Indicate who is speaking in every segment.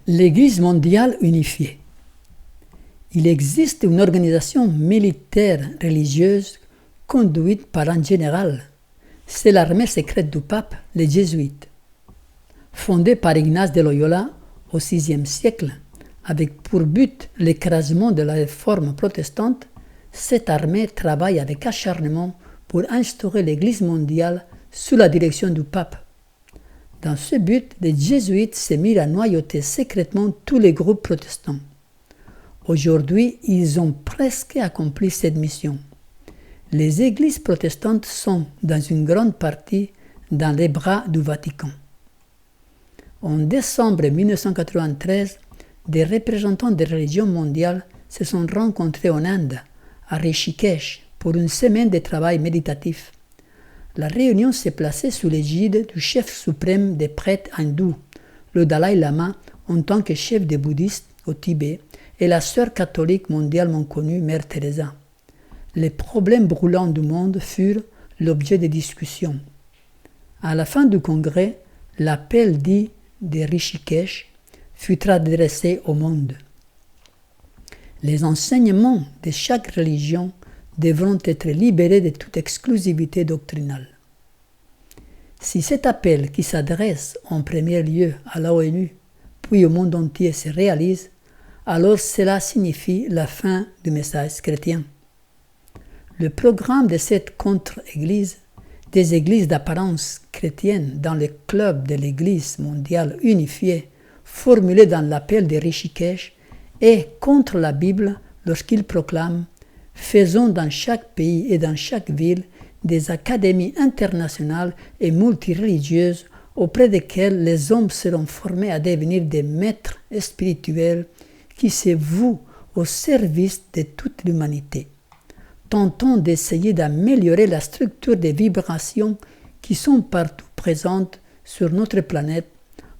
Speaker 1: L'Église mondiale unifiée. Il existe une organisation militaire religieuse conduite par un général. C'est l'armée secrète du pape, les Jésuites. Fondée par Ignace de Loyola au VIe siècle, avec pour but l'écrasement de la réforme protestante, cette armée travaille avec acharnement pour instaurer l'Église mondiale sous la direction du pape. Dans ce but, les Jésuites se mirent à noyauter secrètement tous les groupes protestants. Aujourd'hui, ils ont presque accompli cette mission. Les églises protestantes sont, dans une grande partie, dans les bras du Vatican. En décembre 1993, des représentants des religions mondiales se sont rencontrés en Inde, à Rishikesh, pour une semaine de travail méditatif. La réunion s'est placée sous l'égide du chef suprême des prêtres hindous, le Dalai Lama en tant que chef des bouddhistes au Tibet, et la sœur catholique mondialement connue, Mère Teresa. Les problèmes brûlants du monde furent l'objet des discussions. À la fin du congrès, l'appel dit de Rishikesh fut adressé au monde. Les enseignements de chaque religion devront être libérés de toute exclusivité doctrinale. Si cet appel qui s'adresse en premier lieu à l'ONU, puis au monde entier se réalise, alors cela signifie la fin du message chrétien. Le programme de cette contre-église, des églises d'apparence chrétienne dans le club de l'Église mondiale unifiée, formulé dans l'appel de Rishikesh, est contre la Bible lorsqu'il proclame « Faisons dans chaque pays et dans chaque ville des académies internationales et multireligieuses auprès desquelles les hommes seront formés à devenir des maîtres spirituels qui se vouent au service de toute l'humanité. Tentons d'essayer d'améliorer la structure des vibrations qui sont partout présentes sur notre planète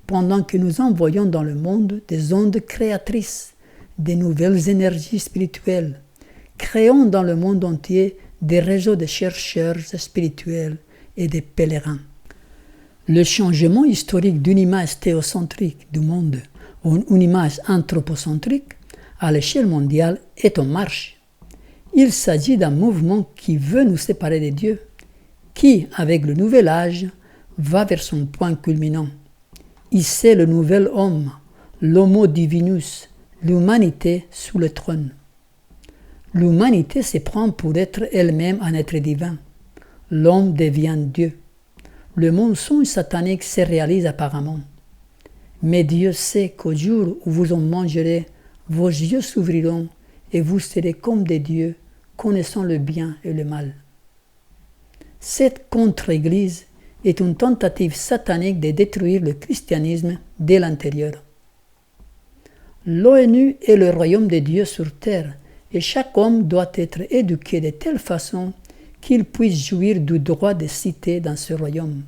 Speaker 1: pendant que nous envoyons dans le monde des ondes créatrices, des nouvelles énergies spirituelles. Créons dans le monde entier des réseaux de chercheurs spirituels et de pèlerins. Le changement historique d'une image théocentrique du monde ou une image anthropocentrique à l'échelle mondiale est en marche. Il s'agit d'un mouvement qui veut nous séparer de Dieu, qui, avec le nouvel âge, va vers son point culminant. Hisser le nouvel homme, l'homo divinus, l'humanité sous le trône. L'humanité se prend pour être elle-même un être divin. L'homme devient Dieu. Le mensonge satanique se réalise apparemment. Mais Dieu sait qu'au jour où vous en mangerez, vos yeux s'ouvriront et vous serez comme des dieux, connaissant le bien et le mal. Cette contre-église est une tentative satanique de détruire le christianisme dès l'intérieur. L'ONU est le royaume de Dieu sur terre et chaque homme doit être éduqué de telle façon qu'il puisse jouir du droit de cité dans ce royaume.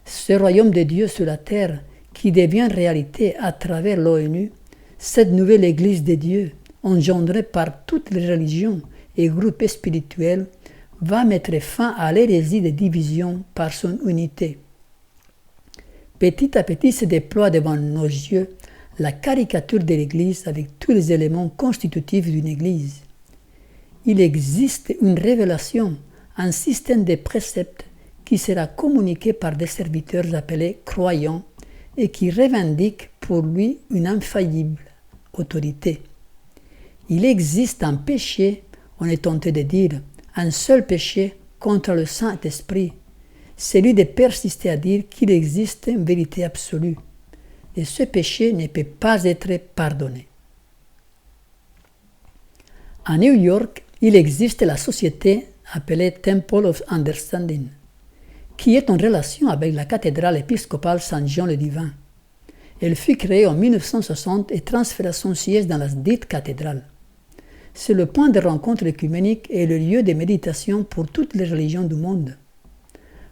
Speaker 1: Ce royaume de Dieu sur la terre qui devient réalité à travers l'ONU, cette nouvelle Église de Dieu, engendrée par toutes les religions et groupes spirituels, va mettre fin à l'hérésie de division par son unité. Petit à petit se déploie devant nos yeux la caricature de l'Église avec tous les éléments constitutifs d'une Église. Il existe une révélation, un système de préceptes qui sera communiqué par des serviteurs appelés croyants et qui revendiquent pour lui une infaillible autorité. Il existe un péché, on est tenté de dire, un seul péché contre le Saint-Esprit, celui de persister à dire qu'il existe une vérité absolue. Et ce péché ne peut pas être pardonné. À New York, il existe la société appelée Temple of Understanding, qui est en relation avec la cathédrale épiscopale Saint-Jean le Divin. Elle fut créée en 1960 et transféra son siège dans la dite cathédrale. C'est le point de rencontre œcuménique et le lieu de méditation pour toutes les religions du monde.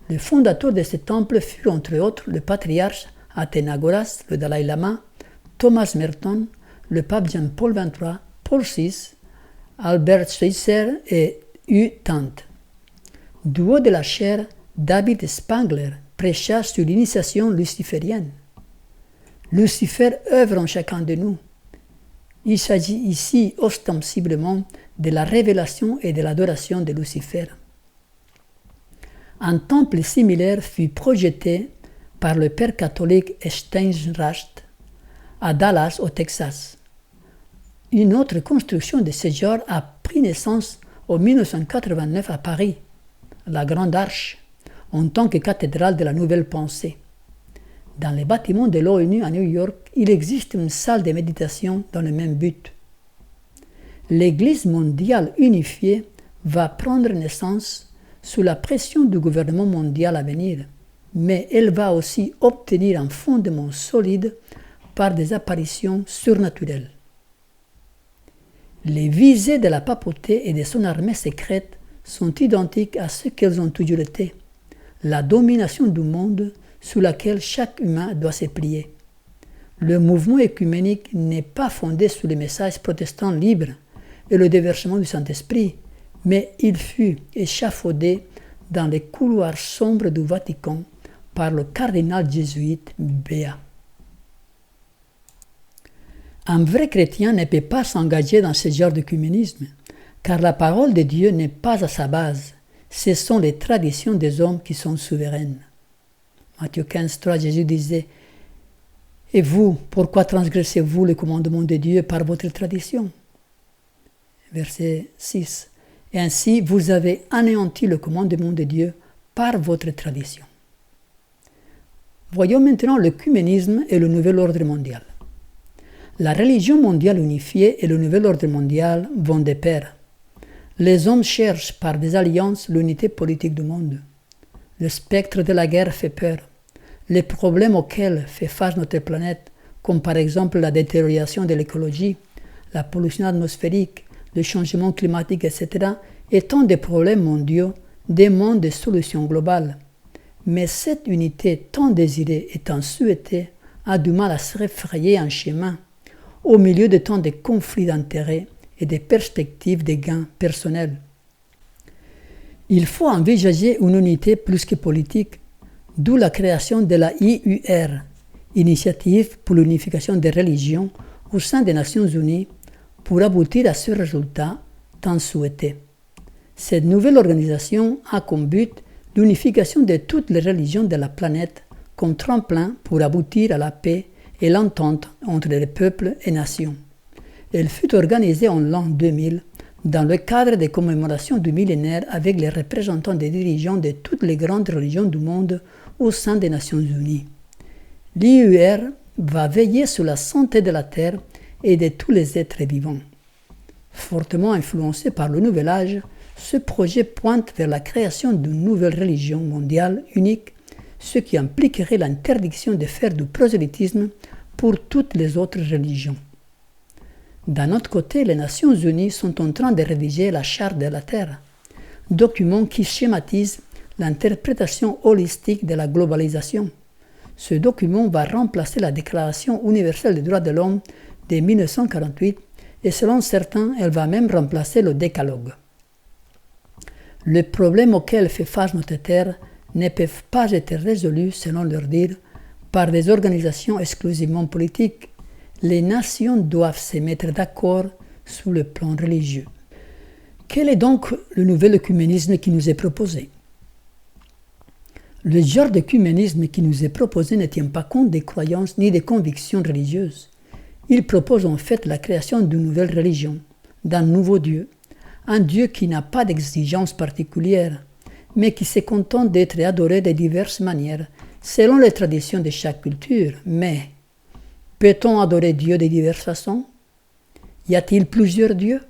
Speaker 1: Le fondateur de ce temple fut entre autres le patriarche Athénagoras, le Dalai Lama, Thomas Merton, le pape Jean-Paul XXIII, Paul VI, Albert Schweitzer et Hu Tant. Du haut de la chaire, David Spangler prêcha sur l'initiation luciférienne. Lucifer œuvre en chacun de nous. Il s'agit ici ostensiblement de la révélation et de l'adoration de Lucifer. Un temple similaire fut projeté par le père catholique Steinrath à Dallas, au Texas. Une autre construction de ce genre a pris naissance en 1989 à Paris, la Grande Arche, en tant que cathédrale de la Nouvelle Pensée. Dans les bâtiments de l'ONU à New York, il existe une salle de méditation dans le même but. L'Église mondiale unifiée va prendre naissance sous la pression du gouvernement mondial à venir, mais elle va aussi obtenir un fondement solide par des apparitions surnaturelles. Les visées de la papauté et de son armée secrète sont identiques à ce qu'elles ont toujours été, la domination du monde sous laquelle chaque humain doit se plier. Le mouvement œcuménique n'est pas fondé sur les messages protestants libres et le déversement du Saint-Esprit, mais il fut échafaudé dans les couloirs sombres du Vatican par le cardinal jésuite Béat. Un vrai chrétien ne peut pas s'engager dans ce genre d'œcuménisme, car la parole de Dieu n'est pas à sa base. Ce sont les traditions des hommes qui sont souveraines. Matthieu 15, 3, Jésus disait « Et vous, pourquoi transgressez-vous le commandement de Dieu par votre tradition ?» Verset 6. « Et ainsi, vous avez anéanti le commandement de Dieu par votre tradition. » Voyons maintenant l'œcuménisme et le nouvel ordre mondial. La religion mondiale unifiée et le nouvel ordre mondial vont de pair. Les hommes cherchent par des alliances l'unité politique du monde. Le spectre de la guerre fait peur. Les problèmes auxquels fait face notre planète, comme par exemple la détérioration de l'écologie, la pollution atmosphérique, le changement climatique, etc., étant des problèmes mondiaux, demandent des solutions globales. Mais cette unité tant désirée et tant souhaitée a du mal à se frayer un chemin au milieu de tant de conflits d'intérêts et des perspectives de gains personnels. Il faut envisager une unité plus que politique, d'où la création de la IUR, Initiative pour l'unification des religions, au sein des Nations Unies, pour aboutir à ce résultat tant souhaité. Cette nouvelle organisation a comme but l'unification de toutes les religions de la planète comme tremplin pour aboutir à la paix et l'entente entre les peuples et nations. Elle fut organisée en l'an 2000 dans le cadre des commémorations du millénaire avec les représentants des dirigeants de toutes les grandes religions du monde au sein des Nations Unies. L'IUR va veiller sur la santé de la Terre et de tous les êtres vivants. Fortement influencé par le Nouvel Âge, ce projet pointe vers la création d'une nouvelle religion mondiale unique, ce qui impliquerait l'interdiction de faire du prosélytisme pour toutes les autres religions. D'un autre côté, les Nations Unies sont en train de rédiger la Charte de la Terre, document qui schématise l'interprétation holistique de la globalisation. Ce document va remplacer la Déclaration universelle des droits de l'homme de 1948 et selon certains, elle va même remplacer le Décalogue. Les problèmes auxquels fait face notre Terre ne peuvent pas être résolus, selon leur dire, par des organisations exclusivement politiques. Les nations doivent se mettre d'accord sur le plan religieux. Quel est donc le nouvel œcuménisme qui nous est proposé? Le genre d'œcuménisme qui nous est proposé ne tient pas compte des croyances ni des convictions religieuses. Il propose en fait la création d'une nouvelle religion, d'un nouveau Dieu, un Dieu qui n'a pas d'exigence particulière, mais qui se contente d'être adoré de diverses manières, selon les traditions de chaque culture. Mais peut-on adorer Dieu de diverses façons? Y a-t-il plusieurs dieux?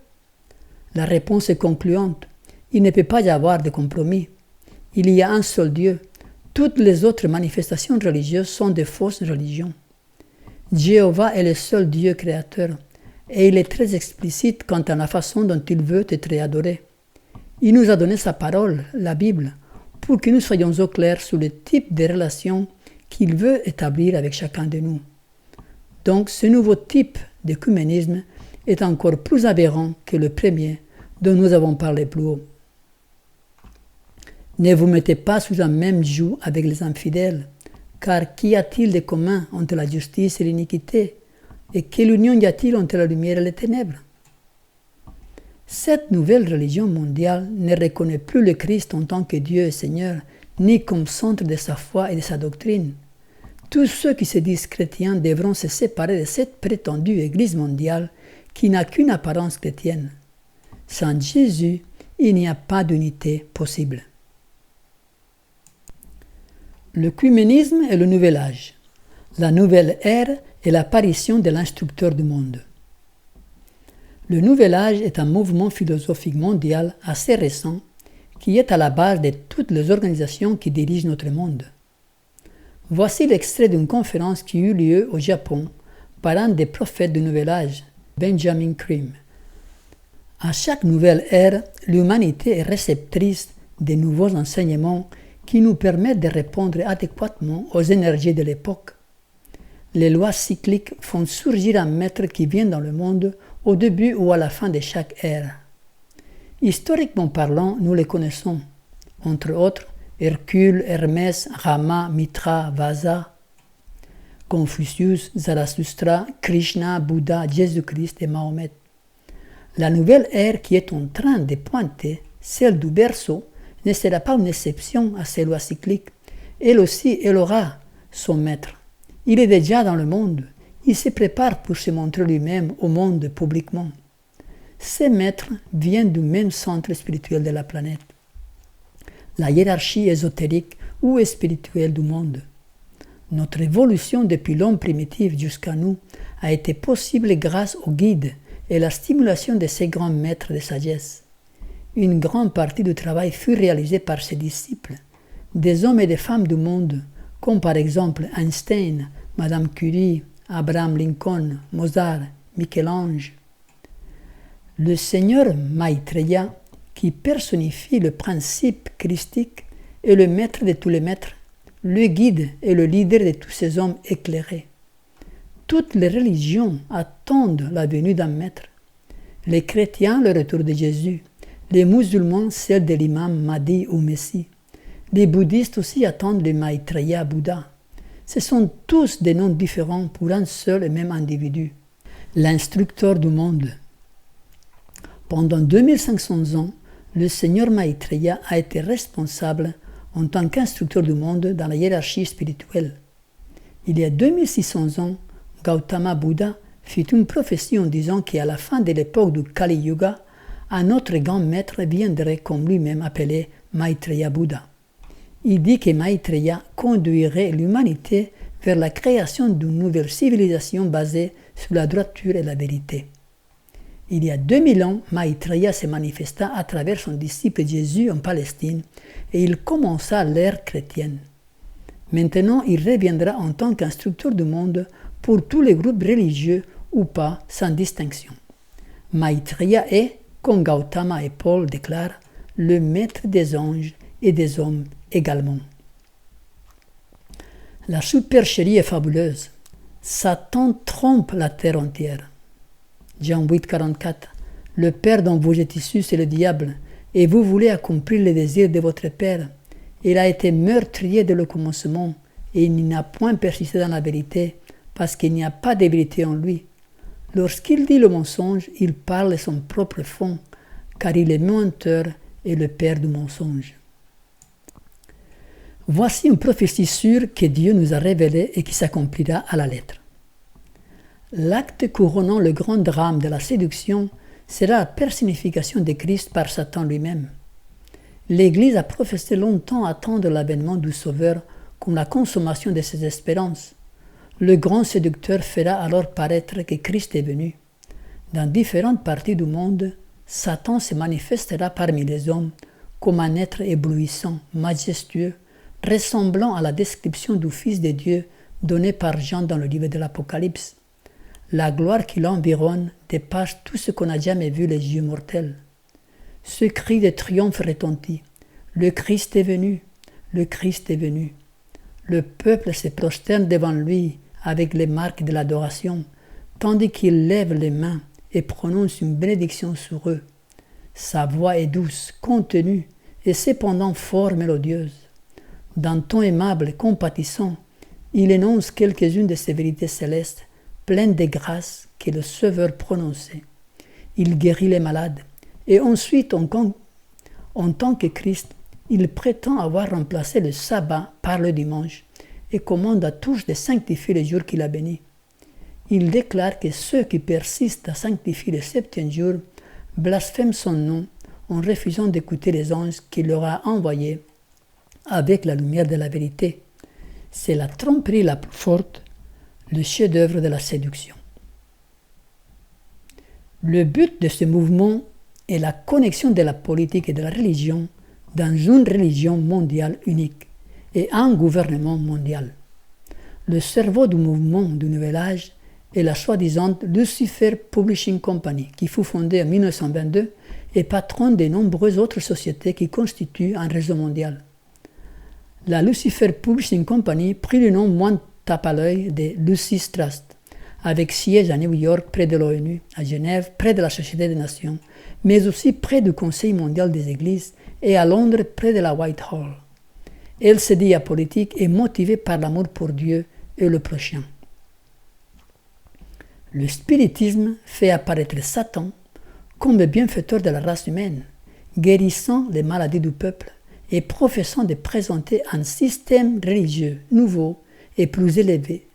Speaker 1: La réponse est concluante. Il ne peut pas y avoir de compromis. Il y a un seul Dieu. Toutes les autres manifestations religieuses sont de fausses religions. Jéhovah est le seul Dieu créateur, et il est très explicite quant à la façon dont il veut être adoré. Il nous a donné sa parole, la Bible, pour que nous soyons au clair sur le type de relation qu'il veut établir avec chacun de nous. Donc ce nouveau type d'œcuménisme est encore plus aberrant que le premier dont nous avons parlé plus haut. Ne vous mettez pas sous un même joug avec les infidèles, Car qu'y a-t-il de commun entre la justice et l'iniquité? Et quelle union y a-t-il entre la lumière et les ténèbres? Cette nouvelle religion mondiale ne reconnaît plus le Christ en tant que Dieu et Seigneur, ni comme centre de sa foi et de sa doctrine. Tous ceux qui se disent chrétiens devront se séparer de cette prétendue Église mondiale qui n'a qu'une apparence chrétienne. Sans Jésus, il n'y a pas d'unité possible. L'œcuménisme et le nouvel âge. La nouvelle ère est l'apparition de l'instructeur du monde. Le nouvel âge est un mouvement philosophique mondial assez récent qui est à la base de toutes les organisations qui dirigent notre monde. Voici l'extrait d'une conférence qui eut lieu au Japon par un des prophètes du nouvel âge, Benjamin Creme. À chaque nouvelle ère, l'humanité est réceptrice de nouveaux enseignements qui nous permettent de répondre adéquatement aux énergies de l'époque. Les lois cycliques font surgir un maître qui vient dans le monde au début ou à la fin de chaque ère. Historiquement parlant, nous les connaissons, entre autres Hercule, Hermès, Rama, Mitra, Vasa, Confucius, Zarathustra, Krishna, Bouddha, Jésus-Christ et Mahomet. La nouvelle ère qui est en train de pointer, celle du berceau, ne sera pas une exception à ces lois cycliques. Elle aussi, elle aura son maître. Il est déjà dans le monde. Il se prépare pour se montrer lui-même au monde publiquement. Ces maîtres viennent du même centre spirituel de la planète, la hiérarchie ésotérique ou spirituelle du monde. Notre évolution depuis l'homme primitif jusqu'à nous a été possible grâce au guide et la stimulation de ces grands maîtres de sagesse. Une grande partie du travail fut réalisée par ses disciples, des hommes et des femmes du monde, comme par exemple Einstein, Madame Curie, Abraham Lincoln, Mozart, Michel-Ange. Le Seigneur Maitreya, qui personnifie le principe christique, est le maître de tous les maîtres, le guide et le leader de tous ces hommes éclairés. Toutes les religions attendent la venue d'un maître. Les chrétiens, le retour de Jésus. Les musulmans, celle de l'imam Mahdi ou Messie. Les bouddhistes aussi attendent le Maitreya Bouddha. Ce sont tous des noms différents pour un seul et même individu, l'instructeur du monde. Pendant 2500 ans, le Seigneur Maitreya a été responsable en tant qu'instructeur du monde dans la hiérarchie spirituelle. Il y a 2600 ans, Gautama Bouddha fit une prophétie en disant qu'à la fin de l'époque du Kali Yuga, un autre grand maître viendrait comme lui-même appelé Maitreya Bouddha. Il dit que Maitreya conduirait l'humanité vers la création d'une nouvelle civilisation basée sur la droiture et la vérité. Il y a 2000 ans, Maitreya se manifesta à travers son disciple Jésus en Palestine et il commença l'ère chrétienne. Maintenant, il reviendra en tant qu'instructeur du monde pour tous les groupes religieux ou pas, sans distinction. Maitreya est, comme Gautama et Paul déclarent, le maître des anges et des hommes également. La supercherie est fabuleuse. Satan trompe la terre entière. Jean 8, 44. Le père dont vous êtes issus, c'est le diable, et vous voulez accomplir les désirs de votre père. Il a été meurtrier dès le commencement, et il n'a point persisté dans la vérité, parce qu'il n'y a pas de vérité en lui. Lorsqu'il dit le mensonge, il parle de son propre fond, car il est menteur et le père du mensonge. Voici une prophétie sûre que Dieu nous a révélée et qui s'accomplira à la lettre. L'acte couronnant le grand drame de la séduction sera la personnification de Christ par Satan lui-même. L'Église a professé longtemps attendre l'avènement du Sauveur comme la consommation de ses espérances. Le grand séducteur fera alors paraître que Christ est venu. Dans différentes parties du monde, Satan se manifestera parmi les hommes comme un être éblouissant, majestueux, ressemblant à la description du Fils de Dieu donnée par Jean dans le livre de l'Apocalypse. La gloire qui l'environne dépasse tout ce qu'on n'a jamais vu les yeux mortels. Ce cri de triomphe retentit. Le Christ est venu, le Christ est venu. Le peuple se prosterne devant lui avec les marques de l'adoration, tandis qu'il lève les mains et prononce une bénédiction sur eux. Sa voix est douce, contenue et cependant fort mélodieuse. D'un ton aimable et compatissant, il énonce quelques-unes de ces vérités célestes, pleines de grâce que le Sauveur prononçait. Il guérit les malades, et ensuite, en tant que Christ, il prétend avoir remplacé le sabbat par le dimanche et commande à tous de sanctifier les jours qu'il a bénis. Il déclare que ceux qui persistent à sanctifier le septième jour blasphèment son nom en refusant d'écouter les anges qu'il leur a envoyés avec la lumière de la vérité. C'est la tromperie la plus forte, le chef-d'œuvre de la séduction. Le but de ce mouvement est la connexion de la politique et de la religion dans une religion mondiale unique et un gouvernement mondial. Le cerveau du mouvement du Nouvel Âge est la soi-disant Lucifer Publishing Company, qui fut fondée en 1922 et patronne de nombreuses autres sociétés qui constituent un réseau mondial. La Lucifer Publishing Company prit le nom moins tape à l'œil de Lucis Trust, avec siège à New York près de l'ONU, à Genève près de la Société des Nations, mais aussi près du Conseil mondial des Églises et à Londres près de la Whitehall. Elle se dit apolitique et motivée par l'amour pour Dieu et le prochain. Le spiritisme fait apparaître Satan comme le bienfaiteur de la race humaine, guérissant les maladies du peuple et professant de présenter un système religieux nouveau et plus élevé,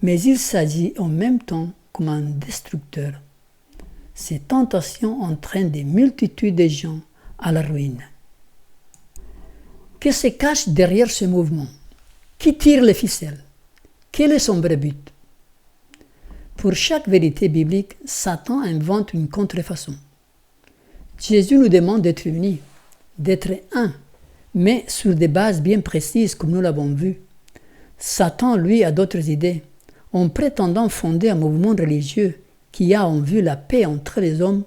Speaker 1: mais il s'agit en même temps comme un destructeur. Ces tentations entraînent des multitudes de gens à la ruine. Que se cache derrière ce mouvement? Qui tire les ficelles? Quel est son vrai but? Pour chaque vérité biblique, Satan invente une contrefaçon. Jésus nous demande d'être unis, d'être un, mais sur des bases bien précises comme nous l'avons vu. Satan, lui, a d'autres idées. En prétendant fonder un mouvement religieux qui a en vue la paix entre les hommes,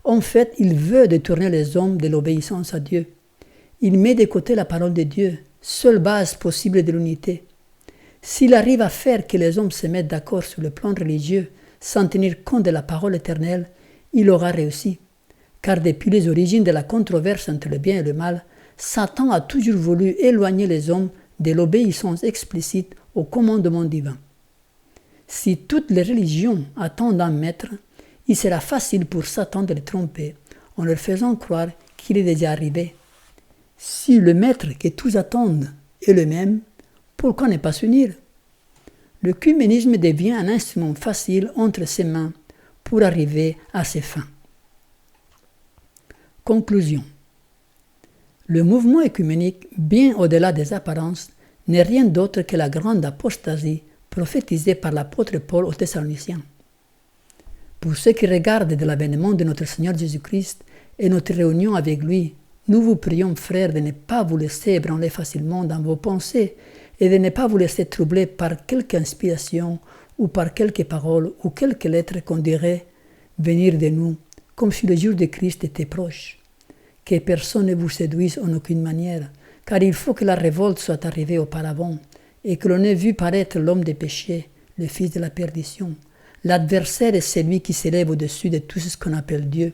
Speaker 1: en fait, il veut détourner les hommes de l'obéissance à Dieu. Il met de côté la parole de Dieu, seule base possible de l'unité. S'il arrive à faire que les hommes se mettent d'accord sur le plan religieux sans tenir compte de la parole éternelle, il aura réussi. Car depuis les origines de la controverse entre le bien et le mal, Satan a toujours voulu éloigner les hommes de l'obéissance explicite au commandement divin. Si toutes les religions attendent un maître, il sera facile pour Satan de les tromper en leur faisant croire qu'il est déjà arrivé. Si le maître que tous attendent est le même, pourquoi ne pas s'unir? Le œcuménisme devient un instrument facile entre ses mains pour arriver à ses fins. Conclusion. Le mouvement œcuménique, bien au-delà des apparences, n'est rien d'autre que la grande apostasie prophétisée par l'apôtre Paul aux Thessaloniciens. Pour ceux qui regardent de l'avènement de notre Seigneur Jésus-Christ et notre réunion avec lui, nous vous prions, frères, de ne pas vous laisser ébranler facilement dans vos pensées et de ne pas vous laisser troubler par quelque inspiration ou par quelques paroles ou quelques lettres qu'on dirait venir de nous, comme si le jour de Christ était proche. Que personne ne vous séduise en aucune manière, car il faut que la révolte soit arrivée auparavant et que l'on ait vu paraître l'homme des péchés, le fils de la perdition. L'adversaire est celui qui s'élève au-dessus de tout ce qu'on appelle Dieu,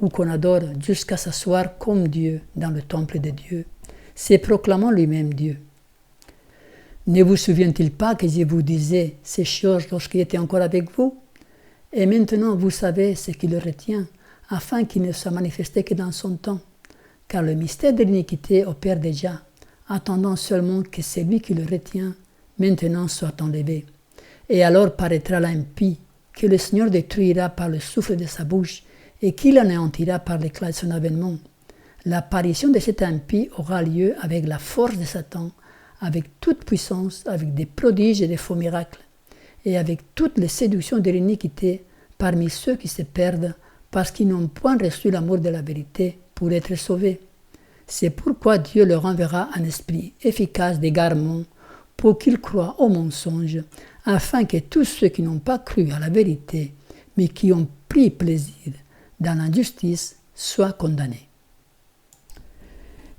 Speaker 1: ou qu'on adore jusqu'à s'asseoir comme Dieu dans le temple de Dieu, se proclamant lui-même Dieu. Ne vous souvient-il pas que je vous disais ces choses lorsqu'il était encore avec vous? Et maintenant vous savez ce qui le retient, afin qu'il ne soit manifesté que dans son temps. Car le mystère de l'iniquité opère déjà, attendant seulement que celui qui le retient maintenant soit enlevé. Et alors paraîtra l'impie, que le Seigneur détruira par le souffle de sa bouche, et qu'il anéantira par l'éclat de son avènement. L'apparition de cet impie aura lieu avec la force de Satan, avec toute puissance, avec des prodiges et des faux miracles, et avec toutes les séductions de l'iniquité parmi ceux qui se perdent parce qu'ils n'ont point reçu l'amour de la vérité pour être sauvés. C'est pourquoi Dieu leur enverra un esprit efficace d'égarement pour qu'ils croient au mensonge, afin que tous ceux qui n'ont pas cru à la vérité, mais qui ont pris plaisir dans l'injustice, soient condamnés.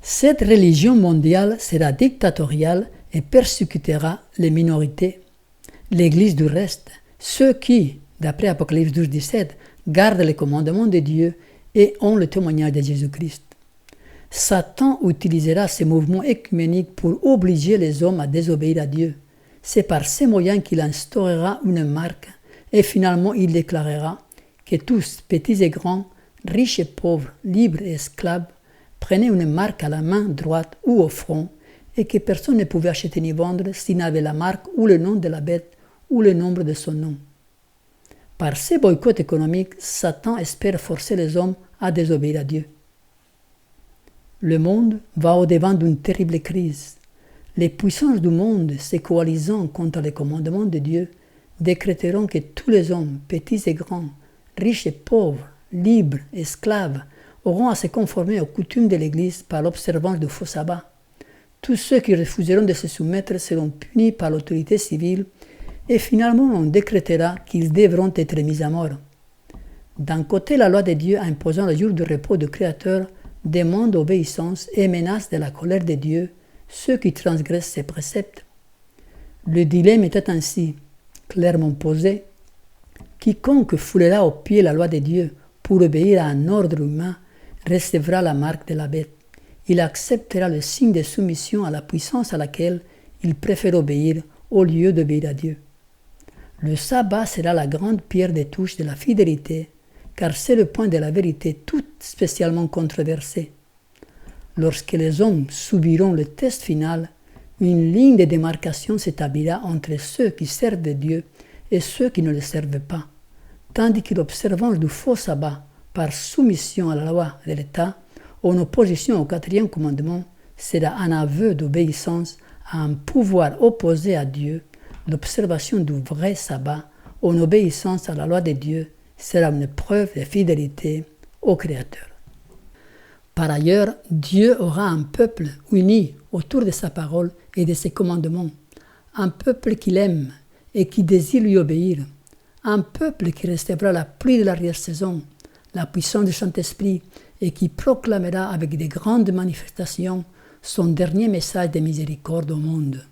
Speaker 1: Cette religion mondiale sera dictatoriale et persécutera les minorités. L'Église du reste, ceux qui, d'après Apocalypse 12, 17, gardent les commandements de Dieu et ont le témoignage de Jésus-Christ. Satan utilisera ces mouvements œcuméniques pour obliger les hommes à désobéir à Dieu. C'est par ces moyens qu'il instaurera une marque et finalement il déclarera que tous, petits et grands, riches et pauvres, libres et esclaves, prenaient une marque à la main droite ou au front et que personne ne pouvait acheter ni vendre s'il n'avait la marque ou le nom de la bête ou le nombre de son nom. Par ces boycotts économiques, Satan espère forcer les hommes à désobéir à Dieu. Le monde va au-devant d'une terrible crise. Les puissances du monde, se coalisant contre les commandements de Dieu, décréteront que tous les hommes, petits et grands, riches et pauvres, libres, esclaves, auront à se conformer aux coutumes de l'Église par l'observance du faux sabbat. Tous ceux qui refuseront de se soumettre seront punis par l'autorité civile et finalement on décrétera qu'ils devront être mis à mort. D'un côté, la loi de Dieu imposant le jour de repos du Créateur demande obéissance et menace de la colère de Dieu ceux qui transgressent ses préceptes. Le dilemme était ainsi clairement posé. Quiconque foulera aux pieds la loi de Dieu pour obéir à un ordre humain recevra la marque de la bête. Il acceptera le signe de soumission à la puissance à laquelle il préfère obéir au lieu d'obéir à Dieu. Le sabbat sera la grande pierre de touche de la fidélité, car c'est le point de la vérité tout spécialement controversé. Lorsque les hommes subiront le test final, une ligne de démarcation s'établira entre ceux qui servent Dieu et ceux qui ne le servent pas, tandis que l'observance du faux sabbat par soumission à la loi de l'État, en opposition au 4e commandement, sera un aveu d'obéissance à un pouvoir opposé à Dieu. L'observation du vrai sabbat, en obéissance à la loi de Dieu, sera une preuve de fidélité au Créateur. Par ailleurs, Dieu aura un peuple uni autour de sa parole et de ses commandements, un peuple qu'il aime et qui désire lui obéir, un peuple qui recevra la pluie de l'arrière-saison, la puissance du Saint-Esprit et qui proclamera avec de grandes manifestations son dernier message de miséricorde au monde.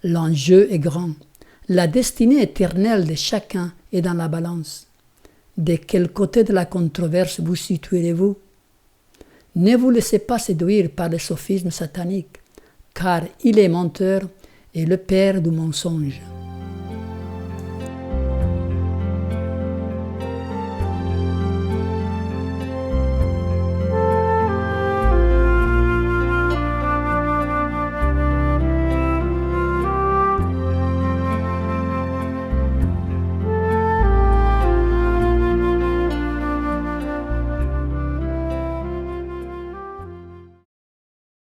Speaker 1: L'enjeu est grand. La destinée éternelle de chacun est dans la balance. De quel côté de la controverse vous situerez-vous? Ne vous laissez pas séduire par le sophisme satanique, car il est menteur et le père du mensonge.